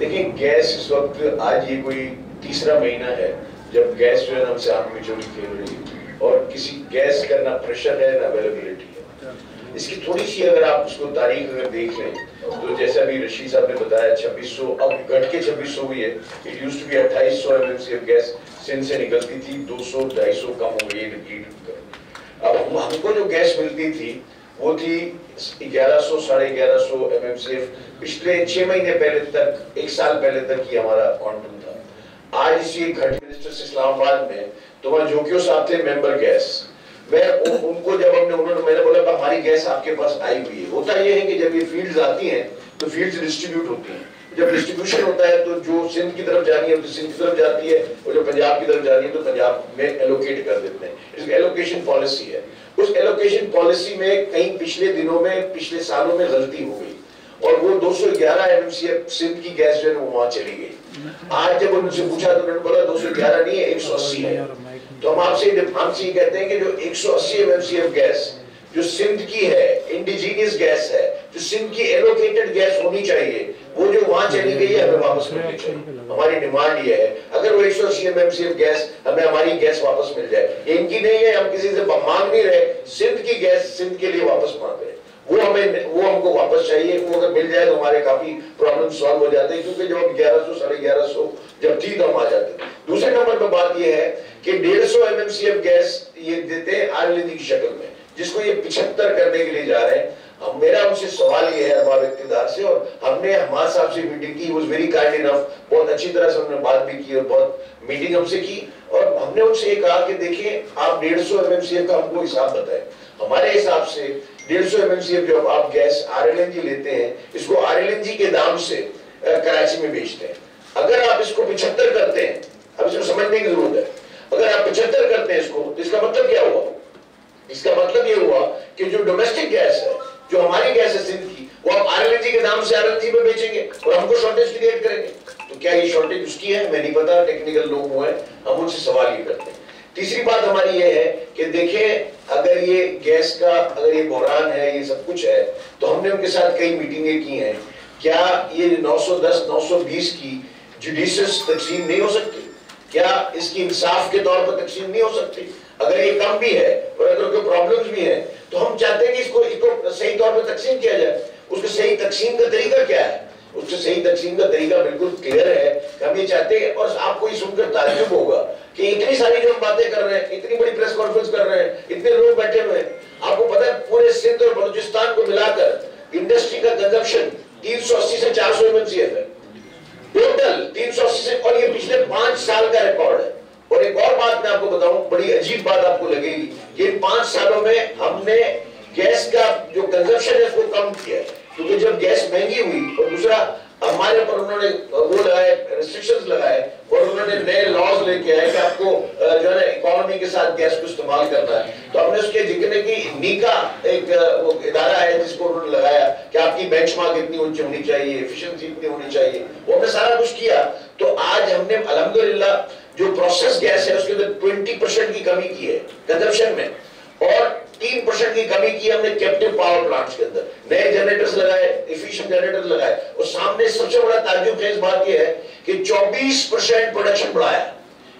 देखिए गैस इस वक्त आज ये कोई तीसरा महीना है जब गैस जो है ना हमसे आंख मिचोली खेल रही है और किसी गैस का ना प्रेशर है ना अवेलेबिलिटी है। इसकी थोड़ी सी अगर आप उसको तारीख अगर देख लें तो जैसा भी रशीद साहब ने बताया 2600 अब घट के 2600 हुई है। It used to be 2800 MMCF gas Sindh से निकलती थी, 200-250 कम हो गई रिपीट। अब हमको जो गैस मिलती थी वो थी 1100-1150 MMCF पिछले 6 महीने पहले तक, 1 साल पहले तक ही हमारा क्वांटम था। आज इसी घट मिनिस्टर इस्लामाबाद में तो वहाँ जोकियो साहब थे मेंबर गैस। मैं उनको जब मैंने बोला हमारी गैस आपके पास आई हुई है। होता यह है कि जब ये फील्ड्स आती हैं तो फील्ड्स डिस्ट्रीब्यूट होती हैं। जब डिस्ट्रीब्यूशन होता है तो जो सिंध की तरफ जानी है तो सिंध की तरफ जाती है और जो पंजाब की तरफ जानी है तो पंजाब में एलोकेट कर देते हैं। इसकी एलोकेशन पॉलिसी है। उस एलोकेशन पॉलिसी में कहीं पिछले दिनों में, पिछले सालों में गलती हो गई और वो 211 MMCF सिंध की गैस जो है वो वहां चली गई। आज जब उनसे पूछा तो उन्होंने बोला 211 नहीं है, 180 है। तो हम आपसे कहते हैं कि जो 180 MMCF गैस जो सिंध की है, इंडिजीनियस गैस है, जो सिंध की एलोकेटेड गैस होनी चाहिए, वो जो वहां चली गई है हमें वापस मिलनी चाहिए। हमारी डिमांड ये है अगर वो 180 MMCF गैस हमें हमारी गैस वापस मिल जाए। ये इनकी नहीं है, हम किसी से मांग नहीं रहे, सिंध की गैस सिंध के लिए वापस मांग रहे हैं। वो हमको वापस चाहिए। वो अगर मिल जाए तो हमारे काफी प्रॉब्लम सॉल्व हो जाते हैं, क्योंकि जब 1100-1150 जब थी तो हम आ जाते हैं। दूसरे नंबर पर बात ये है कि 150 MMCF गैस ये देते हैं RLNG की शक्ल में, जिसको ये 75 करने के लिए जा रहे हैं। मेरा उनसे सवाल ये है अरबाब इक्तिदार से, और हमने हमारे साहब से मीटिंग की, वाज वेरी काइंड इनफ, बहुत अच्छी तरह से उन्होंने बात भी की और बहुत मीटिंग हमसे की, और हमने उनसे ये कहा कि देखिए आप 150 MMCF का हमको हिसाब बताएं। हमारे हिसाब से 150 MMCF जो आप गैस RLNG लेते हैं, इसको RLNG के दाम से कराची में बेचते हैं। अगर आप इसको 75 करते हैं, अब इसको समझने की जरूरत है, अगर आप 75 करते हैं इसको, तो इसका मतलब क्या हुआ? इसका मतलब ये हुआ कि जो डोमेस्टिक गैस है, जो हमारी गैस है सिंध की, वो आप RLNG के दाम से RLNG में बेचेंगे और हमको शॉर्टेज क्रिएट करेंगे। तो क्या ये शॉर्टेज उसकी है? मैं नहीं पता, टेक्निकल लोग हुए हैं, हम उनसे सवाल ये करते हैं। तीसरी बात हमारी ये है कि देखें अगर ये गैस का अगर ये बहरान है, ये सब कुछ है, तो हमने उनके साथ कई मीटिंगें की हैं। क्या ये 910-920 की जुडिशियस तकसीम नहीं हो सकती? क्या इसकी इंसाफ के तौर पर तकसीम नहीं हो सकती? अगर ये कम भी है और अगर कोई प्रॉब्लम्स भी है तो हम चाहते हैं कि इसको सही तौर पर तकसीम किया जाए। उसके सही तकसीम का तरीका क्या है? उससे सही तकसीम का तरीका बिल्कुल क्लियर है कि हम ये चाहते हैं, और आपको ये सुनकर ताज्जुब होगा कि इतनी सारी जो हम बातें कर रहे हैं, इतनी बड़ी प्रेस कॉन्फ्रेंस कर रहे हैं, इतने लोग बैठे हुए हैं, आपको पता है पूरे सिंध और बलूचिस्तान को मिलाकर इंडस्ट्री का कंजप्शन 380 से 400 MMCF है टोटल, 380 से, और ये पिछले 5 साल का रिकॉर्ड है। और एक और बात मैं आपको बताऊं, बड़ी अजीब बात आपको लगेगी कि इन 5 सालों में हमने गैस का जो कंजप्शन है उसको कम किया है, क्योंकि जब गैस महंगी हुई और दूसरा हमारे ऊपर उन्होंने वो लगाए, रिस्ट्रिक्शंस लगाए, और उन्होंने नए लॉज लेके आए कि आपको जो है ना इकोनॉमी के साथ गैस को इस्तेमाल करना है। तो हमने उसके जिक्र की नीका एक वो इदारा है जिसको उन्होंने लगाया कि आपकी बेंचमार्क इतनी ऊंची होनी चाहिए, एफिशिएंसी इतनी होनी चाहिए, वो हमने सारा कुछ किया। तो आज हमने अल्हम्दुलिल्लाह जो प्रोसेस गैस है उसके अंदर 20% की कमी की है कंजप्शन में, और 3% की कमी की हमने कैप्टिव पावर प्लांट्स के अंदर, नए जनरेटर्स लगाए, एफिशिएंट जनरेटर्स लगाए, और सामने सबसे बड़ा ताज्जुब बात यह है कि 24% प्रोडक्शन बढ़ाया।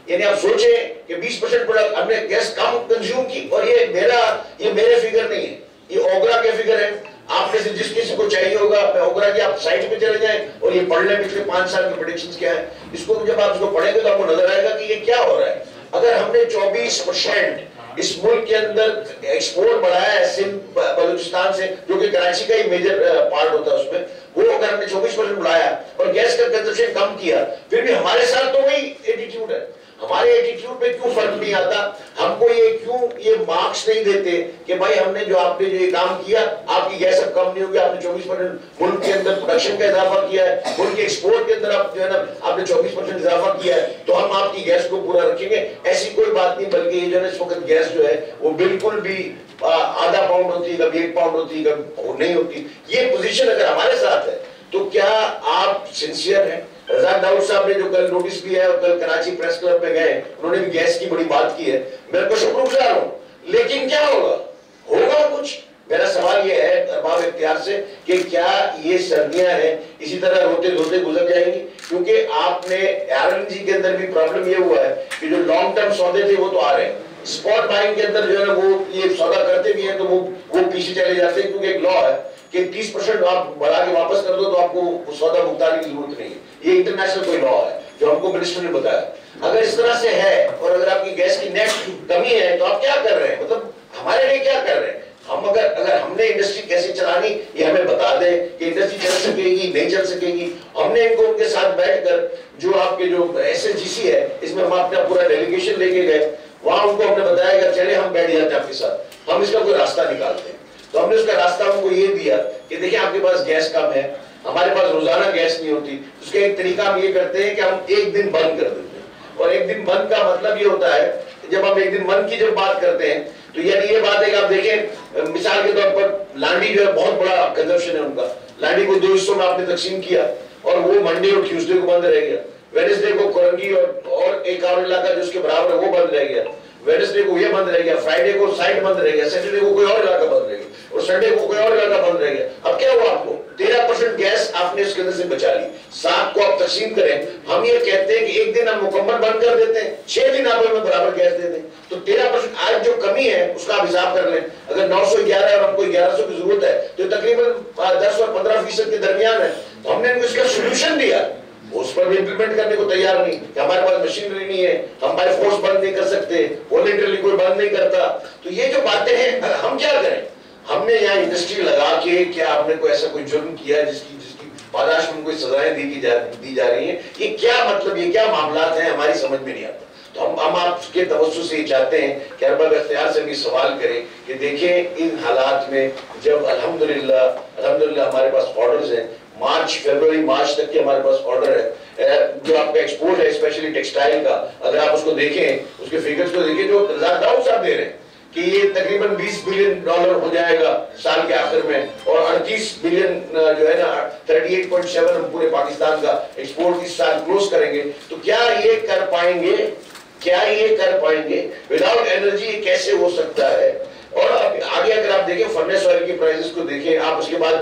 यानी आप सोचें कि 20% प्रोडक्ट हमने गैस कम कंज्यूम की, और ये मेरे फिगर नहीं है, ये ओगरा के फिगर है। आप में से जिस किसी को चाहिए होगा, मैं ओगरा की आप साइट पे चले जाएं और ये पढ़ लें पिछले 5 साल की प्रेडिक्शंस क्या है। इसको जब आप इसको पढ़ेंगे तो आपको नजर आएगा कि ये क्या हो रहा है। अगर हमने 24% इस मुल्क के अंदर एक्सपोर्ट बढ़ाया है सिंध बलूचिस्तान से, जो कि कराची का ही मेजर पार्ट होता है उसमें, वो अगर हमने 24% बढ़ाया और गैस का कंजप्शन कम किया, फिर भी हमारे साथ तो वही एटीट्यूड है। हमारे एटीट्यूड पे क्यों फर्क नहीं आता? हमको ये मार्क्स नहीं देते कि भाई हमने जो ये काम किया, आपकी गैस अब कम नहीं होगी, आपने 24% मुल्क के अंदर प्रोडक्शन का इजाफा किया है, मुल्क के एक्सपोर्ट के अंदर आप जो है ना आपने 24% इजाफा किया है, तो हम आपकी गैस को पूरा रखेंगे। ऐसी कोई बात नहीं, बल्कि ये जो है इस वक्त गैस जो है वो बिल्कुल भी आधा पाउंड होती है, कभी 1 पाउंड होती है, कभी नहीं होती। ये पोजीशन अगर हमारे साथ है तो क्या आप सिंसियर हैं? रज़ा दाऊद साहब ने जो कल नोटिस दिया है और कल कराची प्रेस क्लब में गए, उन्होंने भी गैस की बड़ी बात की है, मैं उनको शुक्रगुजार हूं, लेकिन क्या होगा कुछ? मेरा सवाल ये है अरबाब इख्तियार से कि क्या ये सर्दियां हैं इसी तरह रोते धोते गुजर जाएंगी? क्योंकि आपने एलएनजी के अंदर भी प्रॉब्लम ये हुआ है कि जो लॉन्ग टर्म सौदे थे वो तो आ रहे हैं, स्पॉट बाइंग के अंदर जो है ना वो ये सौदा करते भी हैं तो वो पीछे चले जाते हैं, क्योंकि एक लॉ है कि 30% आप बढ़ा के वापस कर दो तो आपको सौदा भुगतान की जरूरत नहीं है। ये इंटरनेशनल कोई लॉ है जो हमको मिनिस्टर ने बताया। अगर इस तरह से है और अगर आपकी गैस की नेट कमी है तो आप क्या कर रहे हैं, मतलब हमारे लिए क्या कर रहे हैं? हम अगर हमने इंडस्ट्री कैसे चलानी ये हमें बता दें कि इंडस्ट्री चल सकेगी नहीं चल सकेगी। हमने इनको उनके साथ बैठकर जो आपके जो SSGC है इसमें हम अपना पूरा डेलीगेशन लेके गए, वहां उनको हमने बताया कि चले हम बैठ जाते हैं आपके साथ, हम इसका कोई रास्ता निकालते हैं। तो हमने उसका रास्ता उनको ये दिया कि देखिए आपके पास गैस कम है, हमारे पास रोजाना गैस नहीं होती, उसका एक तरीका हम ये करते हैं कि हम एक दिन बंद कर देते हैं। और एक दिन बंद का मतलब ये होता है जब हम एक दिन बंद की जब बात करते हैं तो यानी ये बात है कि आप देखें मिसाल के तौर पर लांडी जो है बहुत बड़ा कंजप्शन है उनका, लांडी को 2 हिस्सों में आपने तकसीम किया और वो मंडे और ट्यूसडे को बंद रह गया, वेडनेसडे को कोरंगी और एक और इलाका जो उसके बराबर है वो बंद रह गया, वेडनेसडे को ये बंद रह गया, फ्राइडे को साइड बंद रह गया, सैटरडे को कोई और इलाका बंद रह गया और संडे को कोई और इलाका बंद रह गया। अब क्या हुआ आपको 13% गैस आपने इसके अंदर से बचा ली, 7 को आप तकसीम करें। हम ये कहते हैं कि एक दिन हम मुकम्मल बंद कर देते हैं, 6 दिन आप हमें बराबर गैस दे दें, तो 13% आज जो कमी है उसका आप हिसाब कर लें। अगर 911 और हमको 1100 की जरूरत है तो तकरीबन 10 और 15% के दरमियान है। तो हमने इनको इसका सोल्यूशन दिया, उस पर भी इंप्लीमेंट करने को तैयार नहीं कि हमारे पास मशीनरी नहीं है, हम बाय फोर्स बंद नहीं कर सकते, वॉलंटरली कोई बंद नहीं करता। तो ये जो बातें हैं हम क्या करें? हमने यहाँ इंडस्ट्री लगा के क्या हमने कोई ऐसा कोई जुर्म किया जिसकी पादाश में कोई सजाएं दी जा रही हैं? ये क्या मतलब, ये क्या मामला है, हमारी समझ में नहीं आता। तो हम आपके तवज्जो से चाहते हैं कि अरबाब इख्तियार से भी सवाल करें कि देखें इन हालात में जब अल्हम्दुलिल्लाह हमारे पास ऑर्डर्स हैं, फरवरी मार्च तक के हमारे पास ऑर्डर है, जो आपका एक्सपोर्ट है स्पेशली टेक्सटाइल का, अगर आप उसको देखें उसके फिगर्स को देखें जो रज़ाक दाऊद साहब दे रहे हैं कि ये तकरीबन $20 बिलियन हो जाएगा साल के आखिर में, और 38 बिलियन जो है ना 38.7 हम पूरे पाकिस्तान का एक्सपोर्ट इस साल क्लोज करेंगे। तो क्या ये कर पाएंगे? विदाउट एनर्जी कैसे हो सकता है? और आगे अगर आप देखें फर्नेस ऑयल की प्राइसेस को देखें, आप उसके बाद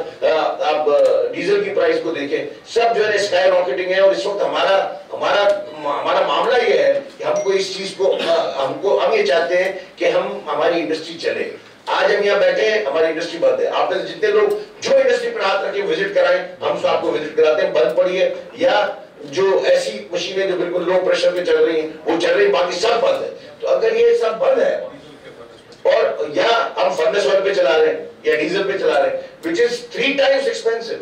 आप डीजल की प्राइस को देखें, सब जो है स्काई रॉकेटिंग है। और इस वक्त हमारा मामला ये है कि हमको इस चीज को हम ये चाहते हैं कि हमारी इंडस्ट्री चले। आज हम यहाँ बैठे हैं, हमारी इंडस्ट्री बंद है। आप में से जितने लोग जो इंडस्ट्री पर हाथ रखे विजिट कराएं, हम सब आपको विजिट कराते हैं, बंद पड़ी है या जो ऐसी मशीनें जो बिल्कुल लो प्रेशर पे चल रही हैं वो चल रही, बाकी सब बंद है। तो अगर ये सब बंद है और या हम फर्नेस ऑयल पे चला रहे हैं या डीजल पे चला रहे हैं, विच इज 3 टाइम्स एक्सपेंसिव,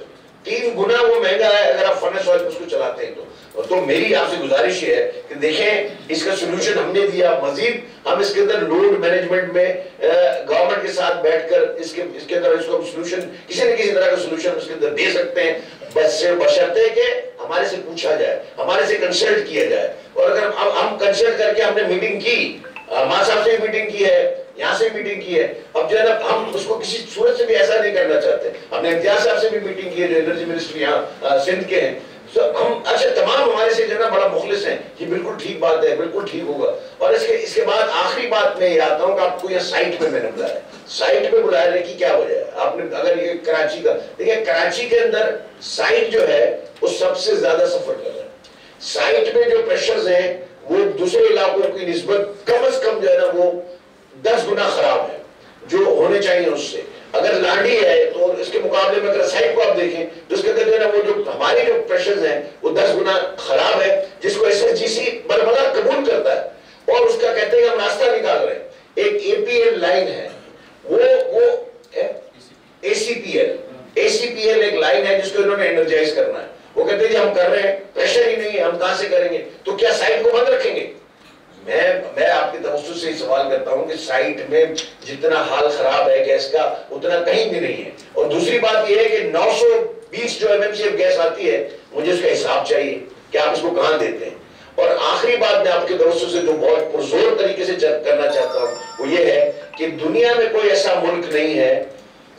3 गुना वो महंगा है अगर आप फर्नेस ऑयल पे उसको चलाते हैं। तो मेरी आपसे गुजारिश है कि देखें इसका सोल्यूशन हमने दिया, मजीद हम इसके अंदर लोड मैनेजमेंट में गवर्नमेंट के साथ बैठकर इसके अंदर इसको सोल्यूशन किसी न किसी तरह का सोल्यूशन उसके अंदर दे सकते हैं, बशर्ते कि हमारे से पूछा जाए, हमारे से कंसल्ट किया जाए। और अगर हम कंसल्ट करके हमने मीटिंग की, मां साहब से मीटिंग की है, यहाँ से मीटिंग की है, अब जो है ना हम उसको किसी सूरत से भी ऐसा नहीं करना चाहते। हमने इम्तियाज साहब से भी मीटिंग की है जो एनर्जी मिनिस्टर यहाँ सिंध के हैं। तो हम अच्छा तमाम हमारे से जो है ना बड़ा मुखलिस हैं कि बिल्कुल ठीक बात है, बिल्कुल ठीक होगा। और इसके बाद आखिरी बात में ये आता हूँ कि आपको यहाँ साइट पे मैंने बुलाया, साइट पे बुलाने की क्या वजह है? आपने अगर ये कराची का देखिए, कराची के अंदर साइट जो है वो सबसे ज्यादा सफर कर रहा है। साइट में जो प्रेशर्स हैं वो दूसरे इलाकों की निस्बत कम से कम जो है ना वो 10 गुना खराब है जो होने चाहिए उससे। अगर लांडी है तो इसके मुकाबले में अगर साइट को आप देखें तो उसके अंदर जो है ना वो जो हमारे जो प्रेशर्स हैं वो 10 गुना खराब है, जिसको SSGC बरमला कबूल करता है और उसका कहते हैं हम रास्ता निकाल रहे हैं। एक APL लाइन है, वो ACPL एक लाइन है जिसको इन्होंने एनर्जाइज करना है। वो कहते हैं हम कर रहे हैं, प्रेशर ही नहीं है, हम कहां से करेंगे? तो क्या साइट को बंद रखेंगे? मैं आपके तवज्जो से सवाल करता हूं कि साइट में जितना हाल खराब है गैस का उतना कहीं भी नहीं है। और दूसरी बात यह है कि 920 जो MMCF गैस आती है, मुझे उसका हिसाब चाहिए कि आप इसको कहां देते हैं। और आखिरी बात मैं आपके तवज्जो से जो बहुत पुरजोर तरीके से करना चाहता हूं वो ये है कि दुनिया में कोई ऐसा मुल्क नहीं है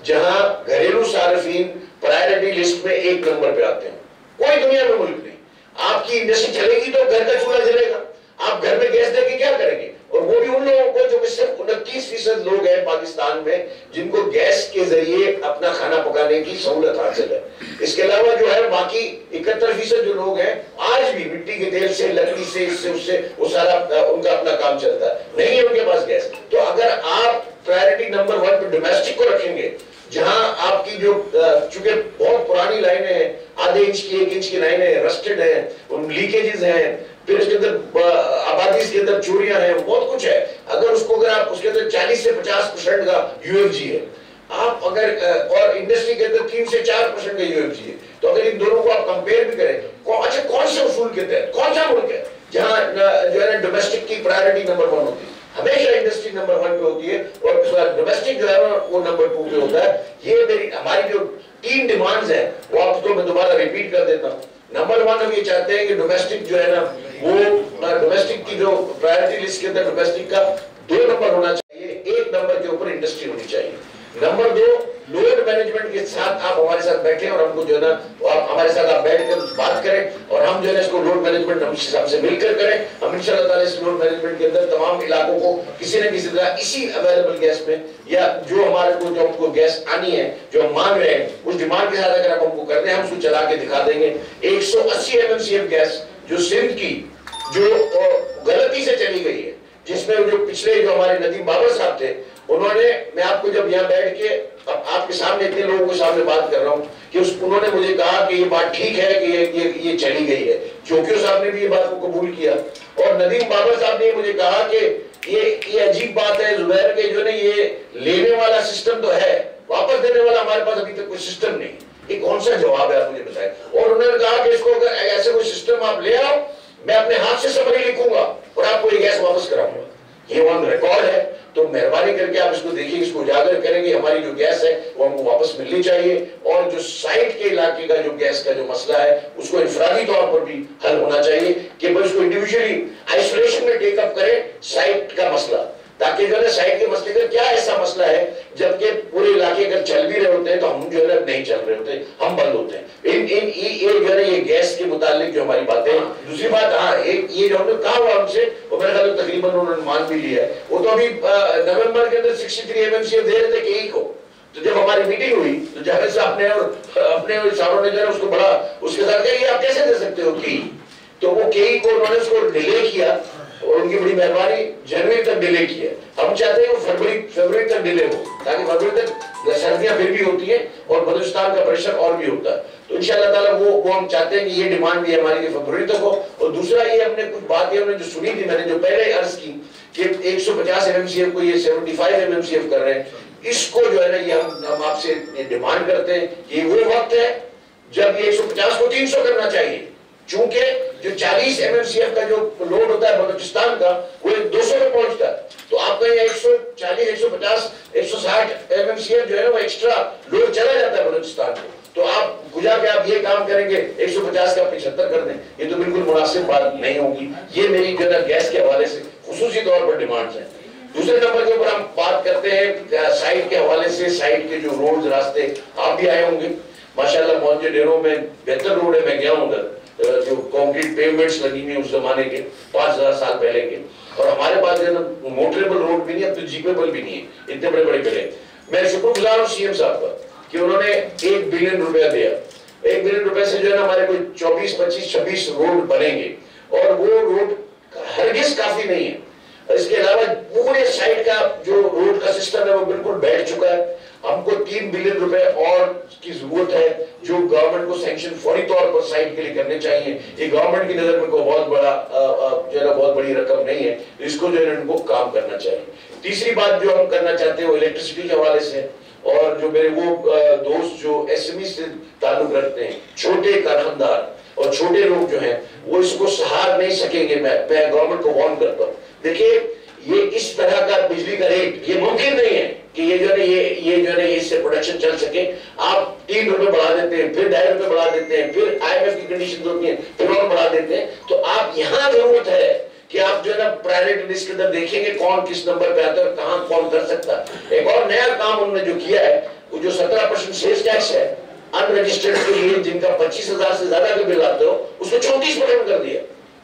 जहां घरेलू सार्फिन प्रायोरिटी लिस्ट में 1 नंबर पे आते हैं। कोई दुनिया में मुल्क नहीं। आपकी इंडस्ट्री चलेगी तो घर का चूल्हा जलेगा, आप घर में गैस देके क्या करेंगे? और वो भी उन लोगों को जो कि सिर्फ 29% लोग हैं पाकिस्तान में जिनको गैस के जरिए अपना खाना पकाने की सहूलत हासिल है। इसके अलावा जो है बाकी 71% जो लोग हैं आज भी मिट्टी के तेल से, लकड़ी से, इससे उससे वो सारा उनका अपना काम चलता है, नहीं है उनके पास गैस। तो अगर आप प्रायोरिटी नंबर 1 पे डोमेस्टिक को रखेंगे, जहां आपकी जो चूंकि बहुत पुरानी लाइनें हैं, आधे इंच की 1 इंच की लाइनें रस्टेड है, उन लीकेजेस हैं, फिर उसके अंदर आबादी के अंदर चोरियां हैं, बहुत कुछ है। अगर आप उसके अंदर 40 से 50% का यूएफजी है, आप अगर और इंडस्ट्री के अंदर 3 से 4% का यूएफजी है, तो अगर इन दोनों को आप कंपेयर भी करें, अच्छा कौन से उसूल के तहत कौन सा मुल्क है जहां जो है ना डोमेस्टिक की प्रायोरिटी नंबर 1 होती है? हमेशा इंडस्ट्री नंबर 1 पे होती है और डोमेस्टिक जो है वो नंबर 2 पे होता है। ये हमारी जो 3 डिमांड्स हैं वो आपको मैं दोबारा रिपीट कर देता हूँ। नंबर 1 हम ये चाहते हैं कि डोमेस्टिक जो है ना वो डोमेस्टिक की जो प्रायोरिटी लिस्ट के अंदर डोमेस्टिक का 2 नंबर होना चाहिए, 1 नंबर के ऊपर इंडस्ट्री होनी चाहिए। नंबर 2, लोड मैनेजमेंट के साथ आप हमारे साथ बैठे और हमको जो है ना आप हमारे साथ आप बैठकर बात करें और हम जो है इसको लोड मैनेजमेंट हमसे मिलकर करें। हम इंशाअल्लाह ताला इस लोड मैनेजमेंट के अंदर तमाम इलाकों को किसी न किसी तरह इसी अवेलेबल गैस में या जो हमारे को जो हमको गैस आनी है जो हम मांग रहे हैं उस डिमांड के साथ अगर आप हमको कर दें, हम उसको चला के दिखा देंगे। 180 MMCF गैस जो सिंध की जो गलती से चली गई है, जिसमें जो पिछले जो हमारे नदीम बाबर साहब थे, उन्होंने, मैं आपको जब यहाँ बैठ के अब आपके सामने इतने लोगों के सामने बात कर रहा हूँ कि उन्होंने मुझे कहा कि ये बात ठीक है कि ये चली गई है। चौकियो साहब ने भी ये बात को कबूल किया और नदीम बाबर साहब ने मुझे कहा कि ये अजीब बात है जुबैर के जो है ये लेने वाला सिस्टम तो है, वापस देने वाला हमारे पास अभी तक कोई सिस्टम नहीं। ये कौन सा जवाब है, आप मुझे बताएं। और उन्होंने कहा कि इसको अगर ऐसे कोई सिस्टम आप ले आओ, मैं अपने हाथ से समरी लिखूंगा और आपको ये गैस वापस कराऊंगा। ये ऑन रिकॉर्ड है, तो मेहरबानी करके आप इसको देखिए, इसको उजागर करेंगे। हमारी जो गैस है वो हमको वापस मिलनी चाहिए और जो साइट के इलाके का जो गैस का जो मसला है उसको इंफरादी तौर पर भी हल होना चाहिए कि भाई उसको इंडिविजुअली आइसोलेशन में टेकअप करें साइट का मसला, ताकि जो है साइट के मसले का क्या ऐसा मसला है जबकि पूरे इलाके अगर चल भी रहे होते हैं तो हम जो है नहीं चल रहे होते, हम बंद होते हैं। जो है ये गैस के मुतालिक जो हमारी बातें हैं। दूसरी बात, हाँ, एक ये जो हमने कहा हुआ हमसे वो मेरे ख्याल में तकरीबन उन्होंने मान भी लिया है। वो तो अभी नवंबर के अंदर 63 MMCF दे रहे थे केई को, तो जब हमारी मीटिंग हुई तो जावेद साहब ने और अपने सारों ने जो है उसको बड़ा उसके साथ कहा ये आप कैसे दे सकते हो केई, तो वो केई को उन्होंने उसको डिले किया और उनकी बड़ी मेहरबानी जनवरी तक डिले की है। हम चाहते हैं वो फरवरी तक डिले हो, ताकि फरवरी तक सर्दियां फिर भी होती है और बलूचिस्तान का प्रेशर और भी होता है। तो इंशाअल्लाह ताला वो हम चाहते हैं कि ये डिमांड भी हमारी कि फरवरी तक हो। और दूसरा ये हमने कुछ बातें हमने जो सुनी थी, मैंने जो पहले अर्ज की कि 150 MMCF को ये 75 MMCF कर रहे हैं, इसको जो है ना ये हम आपसे डिमांड करते हैं कि वो वक्त है जब ये 150 को 300 करना चाहिए, चूंकि जो 40 MMCF का जो लोड होता है बलूचिस्तान का वो 200 में पहुंचता है, तो आपका ये 140, 150, 160 MMCF जो है वो एक्स्ट्रा लोड चला जाता है बलूचिस्तान को। तो आप गुजा के आप ये काम करेंगे 150 का 75 कर दें, ये तो बिल्कुल मुनासिब बात नहीं होगी। ये मेरी जो है गैस के हवाले से खुसूसी तौर पर डिमांड्स हैं। दूसरे नंबर के ऊपर हम बात करते हैं साइट के हवाले से, साइट के जो रोड रास्ते, आप भी आए होंगे माशाल्लाह, मोहनजोदड़ो में बेहतर रोड है, मैं गया हूँ उधर, जो कंक्रीट पेवमेंट्स लगी हुई उस जमाने के 5000 साल पहले के, और हमारे पास जो है मोटरेबल रोड भी नहीं, अब तो जीपेबल भी नहीं है, इतने बड़े बड़े गले। मैं शुक्रगुजार हूँ सीएम साहब का कि उन्होंने 1 बिलियन रुपया दिया। 1 बिलियन रुपए से जो है ना हमारे कोई 24, 25, 26 रोड बनेंगे और वो रोड हरगिज काफी नहीं है। इसके अलावा पूरे साइड का जो रोड का सिस्टम है वो बिल्कुल बैठ चुका है। हमको 3 बिलियन रुपए और की जरूरत है जो गवर्नमेंट को सैंक्शन फौरी तौर पर साइट के लिए करने चाहिए। ये गवर्नमेंट की नजर में कोई बहुत बड़ा जो है बहुत बड़ी रकम नहीं है, इसको जो है इनको काम करना चाहिए। तीसरी बात जो हम करना चाहते हैं वो इलेक्ट्रिसिटी के हवाले से, और जो मेरे वो दोस्त जो एसएमई से ताल्लुक रखते हैं, छोटे कारखानदार और छोटे लोग जो हैं वो इसको सहार नहीं सकेंगे। मैं गवर्नमेंट को वार्न करता हूँ, देखिए ये इस तरह का बिजली का रेट ये मुमकिन नहीं है कि ये जो है ये जो है इससे प्रोडक्शन चल सके। आप 3 रुपए बढ़ा देते हैं, फिर 2.5 रुपए बढ़ा देते हैं, फिर IMF की कंडीशन होती है, फिर और बढ़ा देते हैं। तो आप यहाँ जरूरत है कि आप जो है ना प्रायोरिटी लिस्ट के अंदर देखेंगे कौन किस नंबर पे आता है, कहाँ कौन कर सकता है। एक और नया काम उन्होंने जो किया है वो जो 17% सेल्स टैक्स है अनरजिस्टर्ड के लिए, जिनका 25,000 से ज्यादा का बिल आते हो, उसको 34% कर दिया।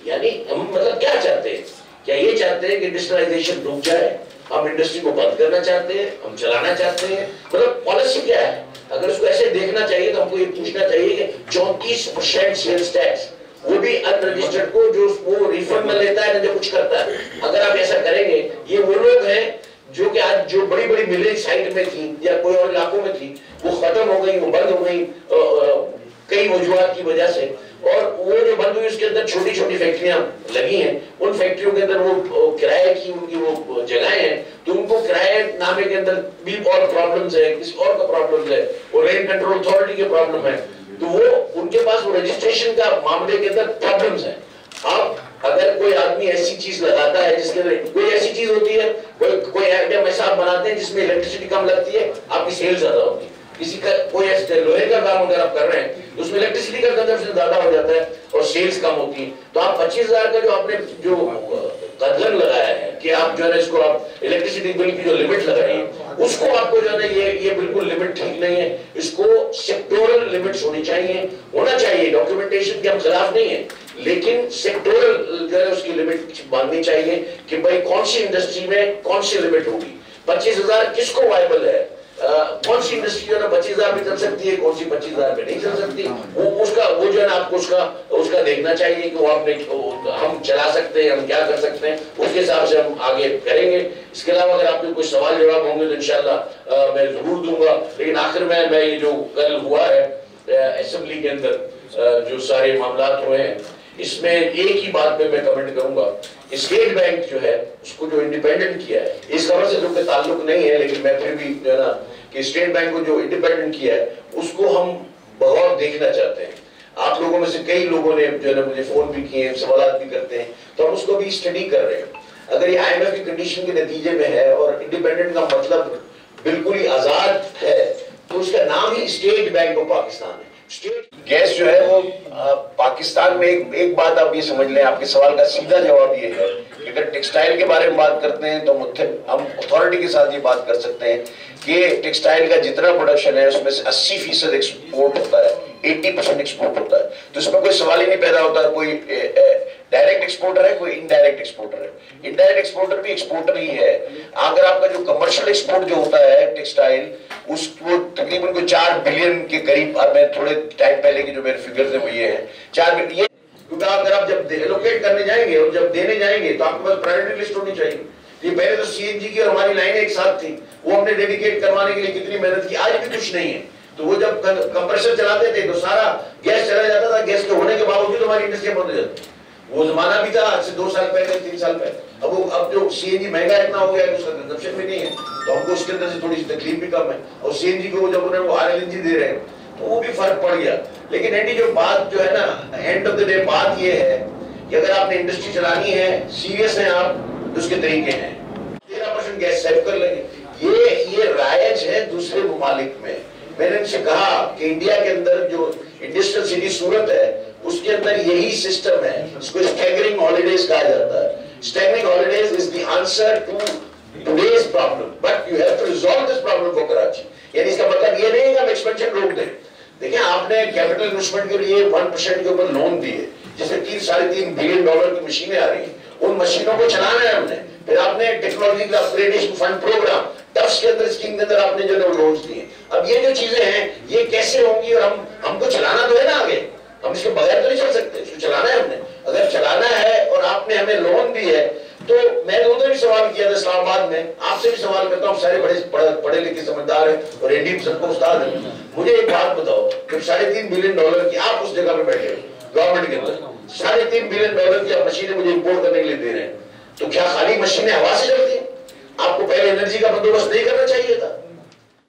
यानी हम मतलब क्या चाहते हैं? क्या ये चाहते हैं कि इंडस्ट्रियलाइजेशन रुक जाए, हम इंडस्ट्री को बंद करना चाहते हैं, हम चलाना चाहते हैं, मतलब पॉलिसी क्या है? अगर उसको ऐसे देखना चाहिए तो हमको ये पूछना चाहिए कि 34% सेल्स टैक्स, वो भी अनरजिस्टर्ड को, जो वो रिफंड में लेता है ना, जो कुछ करता है, अगर आप ऐसा करेंगे, ये वो लोग हैं जो कि आज जो बड़ी बड़ी मिलें साइड में थी या कोई और इलाकों में थी, वो खत्म हो गई, वो बंद हो गई कई वजूहात की वजह से, और वो जो बंद हुई उसके अंदर छोटी छोटी फैक्ट्रियां लगी हैं, उन फैक्ट्रियों के अंदर वो किराए की उनकी वो जगहें हैं, तो उनको किराए नामे के अंदर भी और प्रॉब्लम्स है, किसी और का प्रॉब्लम्स है, और रेंट कंट्रोल अथॉरिटी के प्रॉब्लम है, तो वो उनके पास वो रजिस्ट्रेशन का मामले के अंदर प्रॉब्लम्स है। अब अगर कोई आदमी ऐसी चीज लगाता है जिसके अंदर कोई ऐसी चीज होती है, कोई आइटम ऐसा आप बनाते हैं जिसमें इलेक्ट्रिसिटी कम लगती है, आपकी सेल ज्यादा होती है। किसी का कोई ऐसे लोहे का काम अगर आप कर रहे हैं तो उसमें इलेक्ट्रिसिटी का कंजम्पशन ज्यादा हो जाता है और सेल्स कम होती है, तो आप 25,000 का जो आपने जो कदम लगाया है कि आप जो है इसको आप इलेक्ट्रिसिटी बिल की जो लिमिट लगाई है उसको आपको जो है ये बिल्कुल लिमिट ठीक नहीं है, इसको सेक्टोरल लिमिट्स होनी चाहिए, होना चाहिए, डॉक्यूमेंटेशन के हम खिलाफ नहीं है, लेकिन सेक्टोरल जो है उसकी लिमिट बांधनी चाहिए कि भाई कौन सी इंडस्ट्री में कौन सी लिमिट होगी, 25,000 किसको वायबल है, कौन सी इंडस्ट्री जो है 25,000 में चल सकती है, कौन सी 25,000 में नहीं चल सकती, वो जो है आपको उसका देखना चाहिए कि वो आपने हम चला सकते हैं, हम क्या कर सकते हैं, उसके हिसाब से हम आगे करेंगे। इसके अलावा अगर आपके कोई सवाल जवाब होंगे तो इंशाल्लाह मैं जरूर दूंगा, लेकिन आखिर में मैं ये जो कल हुआ है असेंबली के अंदर जो सारे मामला हुए हैं, इसमें एक ही बात पे मैं कमेंट करूंगा, स्टेट बैंक जो है उसको जो इंडिपेंडेंट किया है, इस खबर से जो ताल्लुक नहीं है, लेकिन मैं फिर भी जो है ना कि स्टेट बैंक को जो इंडिपेंडेंट किया है उसको हम बहुत देखना चाहते हैं। आप लोगों में से कई लोगों ने जो है ना मुझे फोन भी किए, सवाल भी करते हैं, तो हम उसको भी स्टडी कर रहे हैं। अगर ये IMF की कंडीशन के नतीजे में है और इंडिपेंडेंट का मतलब बिल्कुल ही आजाद है, तो उसका नाम ही स्टेट बैंक ऑफ पाकिस्तान है। स्टेट गैस जो है वो पाकिस्तान में एक बात आप ये समझ लें, आपके सवाल का सीधा जवाब ये है कि अगर टेक्सटाइल के बारे में बात करते हैं तो हम अथॉरिटी के साथ ये बात कर सकते हैं कि टेक्सटाइल का जितना प्रोडक्शन है उसमें से 80% एक्सपोर्ट होता है, 80% एक्सपोर्ट होता है, तो इसमें कोई सवाल ही नहीं पैदा होता कोई डायरेक्ट एक्सपोर्टर है, कोई इनडायरेक्ट एक्सपोर्टर है। इनडायरेक्ट एक्सपोर्टर भी एक्सपोर्टर ही है। अगर आपका जो कमर्शियल एक्सपोर्ट जो होता है टेक्सटाइल, उसको तकरीबन कोई 4 बिलियन के करीब, मैं थोड़े टाइम पहले की जो मेरे फिगर्स है वो ये है 4 बिलियन। क्योंकि अगर आप जब एलोकेट करने जाएंगे और जब देने जाएंगे तो आपके पास प्रायोरिटी लिस्ट होनी चाहिए। ये पहले तो CNG की और हमारी लाइनें एक साथ थी, वो हमने डेडिकेट करवाने के लिए कितनी मेहनत की, आज भी कुछ नहीं है। तो वो जब कंप्रेसर चलाते थे तो सारा गैस चला जाता था, गैस के होने के बावजूद हमारी इंडस्ट्री बंद हो जाती। वो जमाना भी था आज से 2 साल पहले, 3 साल पहले। अब जो CNG महंगा इतना हो गया है उसका कंजम्पशन भी नहीं है, तो हमको उसके अंदर से थोड़ी सी तकलीफ भी कम है। और CNG को जब उन्हें वो RLNG दे रहे हैं तो वो भी फर्क पड़ गया। लेकिन एंडी जो बात जो है ना, एंड ऑफ द डे बात ये है कि अगर आपने इंडस्ट्री चलानी है, सीरियस है आप, तो उसके तरीके हैं। 13% गैस सेव कर लेंगे, ये राइज है दूसरे ममालिक में। मैंने इनसे कहा कि इंडिया के अंदर जो इंडस्ट्रियल सिटी सूरत है उसके अंदर यही सिस्टम है, इसको स्टैगरिंग हॉलिडेज कहा जाता है। Staggering holidays is the answer to today's problem, but you have to resolve this problem for Karachi. यानी इसका मतलब ये नहीं है कि हम एक्सपेंशन रोक दें। देखिए, आपने कैपिटल इन्वेस्टमेंट के लिए 1% के ऊपर लोन दिए, जिससे 3-3.5 बिलियन डॉलर की मशीनें आ रही हैं, उन मशीनों को चलाना है हमने। फिर आपने टेक्नोलॉजी का अपग्रेडेशन फंड प्रोग्राम टफ्स के अंदर, स्कीम के अंदर आपने जो लोन्स दिए। अब ये जो चीजें हैं ये कैसे होंगी, और हमको चलाना तो है ना आगे, हम इसके बगैर तो नहीं चल सकते, इसको चलाना है हमने। अगर चलाना है और आपने हमें लोन दी है, तो मैंने उधर भी सवाल किया था इस्लामाबाद में, आपसे भी सवाल करता हूँ, सारे बड़े पढ़े लिखे समझदार हैं और एनडी सबको उस्ताद है। मुझे एक बात बताओ, जब 3.5 बिलियन डॉलर की आप उस जगह पे बैठे हो गवर्नमेंट के अंदर, 3.5 बिलियन डॉलर की मशीनें मुझे इंपोर्ट करने के लिए दे रहे हैं, तो क्या खाली मशीनें हवा से चलती हैं? आपको पहले एनर्जी का बंदोबस्त नहीं करना चाहिए था?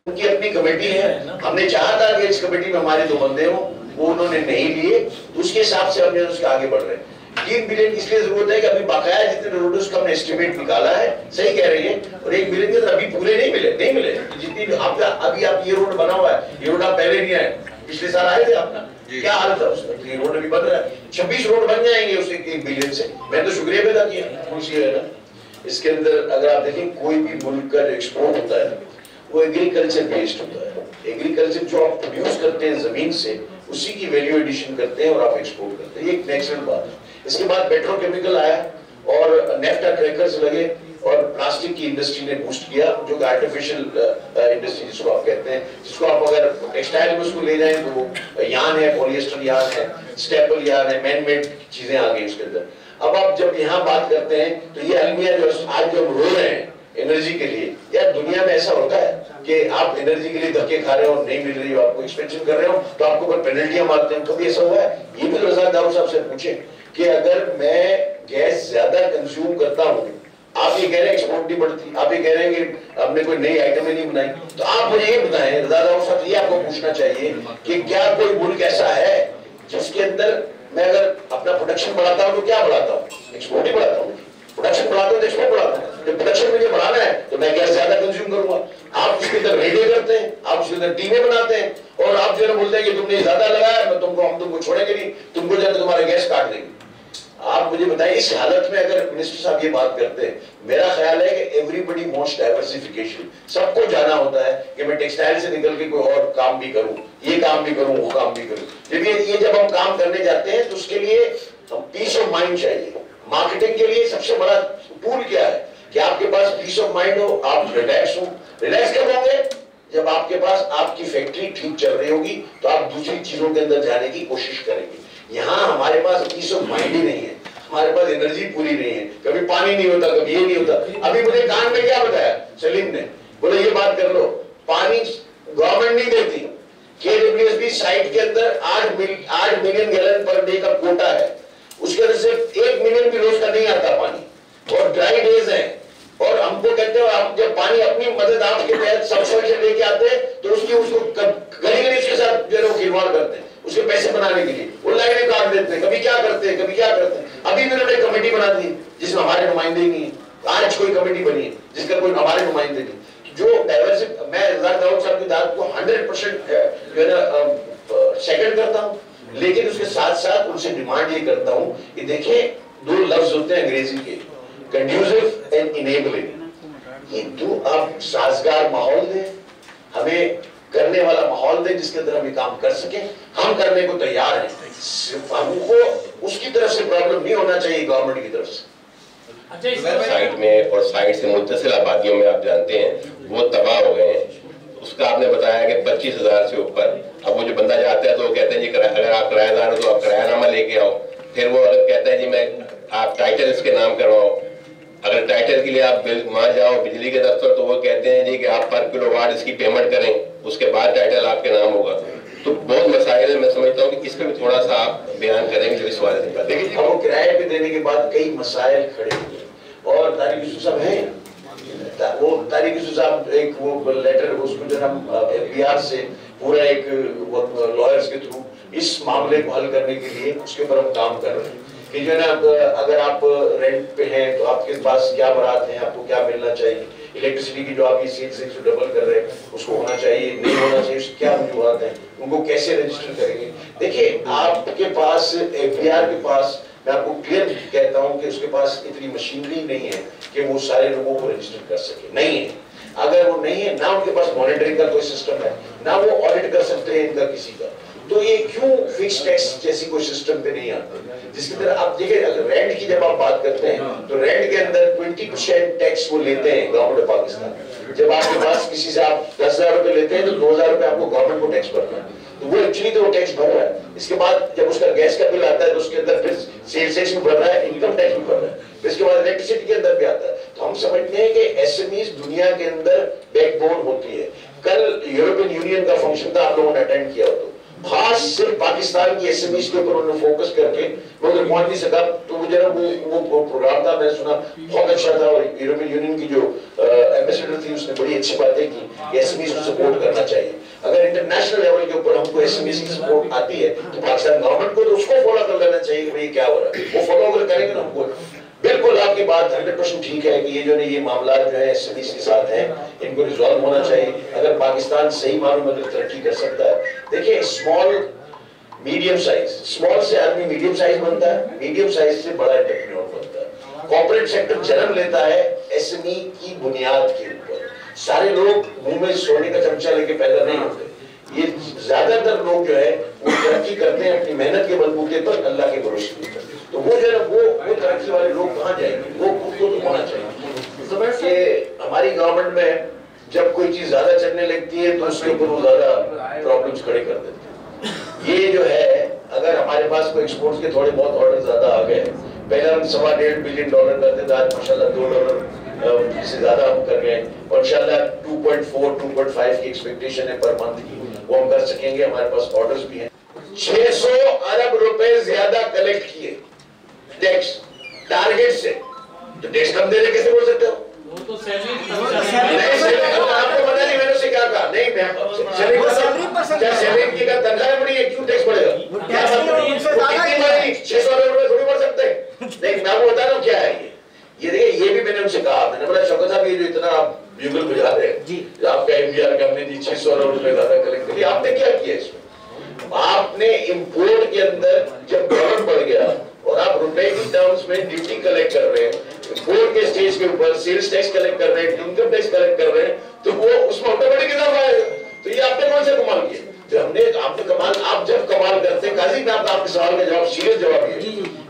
उनकी अपनी कमेटी है, हमने चाहा था कि इस कमेटी में हमारे 2 बंदे हों, वो उन्होंने नहीं लिए, तो उसके हिसाब से हमने उसके आगे बढ़ रहे हैं। 3 बिलियन इसलिए जरूरत है कि अभी बकाया जितने रोड उसका हमने एस्टिमेट निकाला है, सही कह रही है, और 1 बिलियन के तो अभी पूरे नहीं मिले। जितनी आपका अभी आप ये रोड बना हुआ है, ये रोड आप पहले नहीं आए, पिछले साल आए थे अपना, क्या हाल था उसका? ये रोड अभी बन रहा है, 26 रोड बन जाएंगे उस 1 बिलियन से। मैं तो शुक्रिया पैदा किया। इसके अंदर अगर आप देखें, कोई भी मुल्क का जो एक्सपोर्ट होता है वो एग्रीकल्चर बेस्ड होता है। एग्रीकल्चर जो आप प्रोड्यूस करते हैं जमीन से, उसी की वैल्यू एडिशन करते हैं और आप एक्सपोर्ट करते हैं, ये एक नेचुरल बात है। इसके बाद पेट्रोकेमिकल आया और नेफ्टा क्रैकर्स लगे और प्लास्टिक की इंडस्ट्री ने बूस्ट किया, जो कि आर्टिफिशियल इंडस्ट्री जिसको आप कहते हैं, जिसको आप अगर टेक्सटाइल में उसको ले जाएं तो यान है, पॉलिएस्टर यान है, स्टेपल यान है, मैन मेड चीजें आ गई उसके अंदर। अब आप जब यहाँ बात करते हैं तो ये अलमिया जो आज जो रो रहे हैं एनर्जी के लिए, यार दुनिया में ऐसा होता है कि आप एनर्जी के लिए धक्के खा रहे हो और नहीं मिल रही हो, आपको एक्सपेंशन कर रहे हो तो आपको कोई पेनल्टियां मारते हैं, कभी ऐसा हुआ है? ये भी रज़ा दाऊद साहब से पूछे कि अगर मैं गैस ज्यादा कंज्यूम करता हूँ, आप ये कह रहे हैं एक्सपोर्ट नहीं बढ़ती, आप ये कह रहे हैं कि हमने कोई नई आइटम नहीं बनाई, तो आप मुझे ये बताएं रज़ा दाऊद साहब, ये आपको पूछना चाहिए कि क्या कोई मुल्क ऐसा है जिसके अंदर मैं अगर अपना प्रोडक्शन बढ़ाता हूँ तो क्या बढ़ाता हूँ? एक्सपोर्ट ही बढ़ाता हूँ। प्रोडक्शन बढ़ाता हूँ तो एक्सपोर्ट बढ़ाता हूँ। जब प्रोडक्शन मुझे बढ़ाना है तो मैं गैस ज्यादा कंज्यूम करूंगा। आप उसके अंदर रेडियो करते हैं, आप उसके अंदर टीमें बनाते हैं और आप जो है बोलते हैं कि तुमने ज्यादा लगाया, मैं हम तुमको छोड़ेंगे नहीं, तुमको जो है तुम्हारा गैस काट देंगे। आप मुझे बताइए इस हालत में अगर मिनिस्टर साहब ये बात करते हैं, मेरा ख्याल है कि एवरीबडी वांट्स डाइवर्सिफिकेशन, सबको जाना होता है कि मैं टेक्सटाइल से निकल के कोई और काम भी करूं, ये काम भी करूं, वो काम भी करूं। लेकिन ये जब हम काम करने जाते हैं तो उसके लिए हम पीस ऑफ माइंड चाहिए। मार्केटिंग के लिए सबसे बड़ा टूल क्या है कि आपके पास पीस ऑफ माइंड हो, आप रिलैक्स हो। रिलैक्स कब होंगे? जब आपके पास आपकी फैक्ट्री ठीक चल रही होगी तो आप दूसरी चीजों के अंदर जाने की कोशिश करेंगे। यहाँ हमारे पास पीस ऑफ माइंड ही नहीं है, हमारे पास एनर्जी पूरी नहीं है, कभी पानी नहीं होता, कभी ये नहीं होता। अभी मुझे कान में क्या बताया सलीम ने, बोले ये बात कर लो, पानी गवर्नमेंट नहीं देती, केडब्ल्यूएसबी साइट के अंदर 8 मिलियन गैलन पर डे का कोटा है, उसके अंदर सिर्फ 1 मिलियन भी रोज का नहीं आता पानी, और ड्राई डेज है। और हमको कहते हो आप जब पानी अपनी मदद आपके तहत सबसे लेके आते हैं तो उसको गली उसके साथ जो है वो खिलवाड़ करते हैं, उसके पैसे बनाने के लिए वो लाइनें काट देते हैं, कभी क्या करते हैं, कभी क्या करते हैं। अभी मैंने कमेटी बना दी जिसमें हमारे नुमाइंदे नहीं है, आज कोई कमेटी बनी है जिसका कोई हमारे नुमाइंदे नहीं। जो डाइवर्सिटी, मैं रज़ा दाऊद साहब की बात को 100% जो है ना सेकंड करता हूँ, लेकिन उसके साथ साथ उनसे डिमांड ये करता हूँ कि देखिए 2 लफ्ज होते हैं अंग्रेजी के, कंड्यूसिव एंड इनेबलिंग। ये दो आप साजगार माहौल दें, हमें करने वाला माहौल दें जिसके अंदर हम ये काम कर सकें, हम करने को तैयार हैं। सिर्फ हमको उसकी तरफ से प्रॉब्लम नहीं होना चाहिए, गवर्नमेंट की तरफ से। साइट में और साइट से मुत्तसिल आबादियों में आप जानते हैं वो तबाह हो गए हैं। उसका आपने बताया कि 25,000 से ऊपर। अब वो जो बंदा जाता है तो वो कहते हैं जी अगर आप किराएदार हो तो आप किरायानामा लेके आओ, फिर वो अगर कहता है जी मैं आप टाइटल इसके नाम करवाओ, अगर टाइटल के लिए आप वहां जाओ बिजली के दफ्तर तो वो कहते हैं जी कि आप पर किलोवाट इसकी पेमेंट करें, उसके बाद टाइटल आपके नाम होगा। तो बहुत मसाइल है, मैं समझता हूँ कि इस पर भी थोड़ा सा आप बयान करेंगे जो इस वाले से बात। देखिए अब वो किराए पे देने के बाद कई मसाइल खड़े हुए और तारिक यूसुफ साहब हैं, वो तारिक यूसुफ साहब एक वो लेटर उसको जो हम बिहार से पूरा एक लॉयर्स के थ्रू इस मामले को हल करने के लिए उसके ऊपर हम काम कर रहे हैं कि जो है ना अगर आप रेंट पे हैं तो आपके पास क्या बरात है, आपको क्या मिलना चाहिए, इलेक्ट्रिसिटी की जो आप ये सेल्स डबल कर रहे हैं उसको होना चाहिए, नहीं होना चाहिए, क्या वजूहत है, उनको कैसे रजिस्टर करेंगे। देखिए आपके पास एफबीआर के पास मैं आपको क्लियर कहता हूं कि उसके पास इतनी मशीनरी नहीं है कि वो सारे लोगों को रजिस्टर कर सके, नहीं है। अगर वो नहीं है ना उनके पास मॉनिटरिंग का कोई सिस्टम है, ना वो ऑडिट कर सकते हैं इनका किसी का, तो ये क्यों फिक्स टैक्स जैसी कोई सिस्टम पे नहीं आता। जिसकी तरह आप देखिए अगर रेंट की जब आप बात करते हैं तो रेंट के अंदर 20% टैक्स वो लेते हैं गवर्नमेंट ऑफ पाकिस्तान। जब आपके पास किसी से आप 10,000 रुपए लेते हैं तो 2,000 रुपए आपको गवर्नमेंट को टैक्स भरना है, तो वो एक्चुअली तो वो टैक्स भर रहा है। इसके बाद जब उसका गैस का बिल आता है तो उसके अंदर फिर सेल्स टैक्स भी भर रहा है, इनकम टैक्स भी भर रहा है, फिर इसके बाद इलेक्ट्रिसिटी के अंदर भी आता है। तो हम समझते हैं कि एसएमईज दुनिया के अंदर बैकबोन होती है। कल यूरोपियन यूनियन का फंक्शन था, आप लोगों ने अटेंड किया हो, तो खास सिर्फ पाकिस्तान की एसएमईज के ऊपर उन्होंने फोकस करके मैं उधर पहुंच नहीं सका, तो मुझे ना वो प्रोग्राम था, मैंने सुना बहुत अच्छा था। और यूरोपियन यूनियन की जो एम्बेसडर थी उसने बड़ी अच्छी बातें की, एसएमईज को सपोर्ट करना चाहिए। अगर इंटरनेशनल लेवल के ऊपर हमको एसएमईज की सपोर्ट आती है तो पाकिस्तान गवर्नमेंट को तो उसको फॉलो कर लेना चाहिए कि भाई क्या हो रहा है, वो फॉलो अगर करेंगे ना हमको। बिल्कुल आपकी बात 100% ठीक है कि ये जो ये मामला जो है एसएमईज के साथ है, इनको रिजॉल्व होना चाहिए। अगर पाकिस्तान सही मानों में तरक्की कर सकता है, देखिए स्मॉल मीडियम साइज, स्मॉल से आदमी मीडियम साइज बनता है, मीडियम साइज से बड़ा एंटरप्रेन्योर बनता है। कॉर्पोरेट सेक्टर जन्म लेता है एसएमई की बुनियाद के ऊपर। सारे लोग मुंह में सोने का चमचा लेके पैदा नहीं होते, ये ज्यादातर लोग जो है वो तरक्की करते हैं अपनी मेहनत के बलबूते पर, अल्लाह के भरोसे पर। तो वो जो है वो तरक्की वाले लोग कहाँ जाएंगे, वो खुद को तो होना चाहिए। उसके ऊपर वो ज्यादा प्रॉब्लम्स खड़े कर देते हैं। ये जो है, अगर हमारे पास कोई एक्सपोर्ट्स के थोड़े बहुत ऑर्डर ज्यादा आ गए, पहले हम $1.25 बिलियन करते थे, आज माशाल्लाह $2 से ज्यादा हम कर गए, और इंशाल्लाह 2.4-2.5 की एक्सपेक्टेशन है पर मंथ की, वो हम कर सकेंगे। हमारे पास ऑर्डर्स भी हैं। 600 अरब रुपए ज्यादा कलेक्ट किए टैक्स टारगेट से, तो टैक्स कम देने कैसे बोल सकते हो? वो तो सैलरी आपको पता नहीं मैंने उसे क्या कहा? नहीं, क्या सैलरी की तनख्वाह बढ़ी है, क्यों टैक्स बढ़ेगा? 600 अरब रुपए थोड़ी बढ़ सकते हैं। नहीं, मैं आपको बता रहा हूँ क्या है ये देखिए, ये भी मैंने उनसे कहा, मैंने बोला शौकत साहब ये जो इतना आप ब्यूगल बजा रहे हैं, आपका MBR करने दी 600 अरब रुपए ज्यादा कलेक्ट करिए, आपने क्या किया इसमें? आपने इंपोर्ट के अंदर जब डॉलर बढ़ गया और आप रुपए की टर्म्स में ड्यूटी कलेक्ट कर रहे हैं, इंपोर्ट के स्टेज के ऊपर सेल्स टैक्स कलेक्ट कर रहे हैं, इनकम टैक्स कलेक्ट कर रहे हैं, तो वो उसमें ऑटोमेटिक इजाफा आएगा। तो ये आपने कौन सा कमाल किया? तो हमने आपने कमाल, आप जब कमाल करते हैं, काजी मैं आपके सवाल का जवाब सीरियस जवाब ये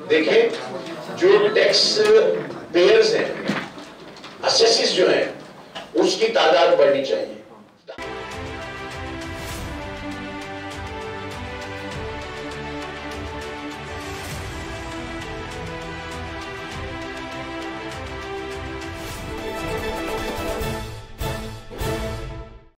देखें, जो टैक्स पेयर्स हैं, असेसिस जो हैं, उसकी तादाद बढ़नी चाहिए।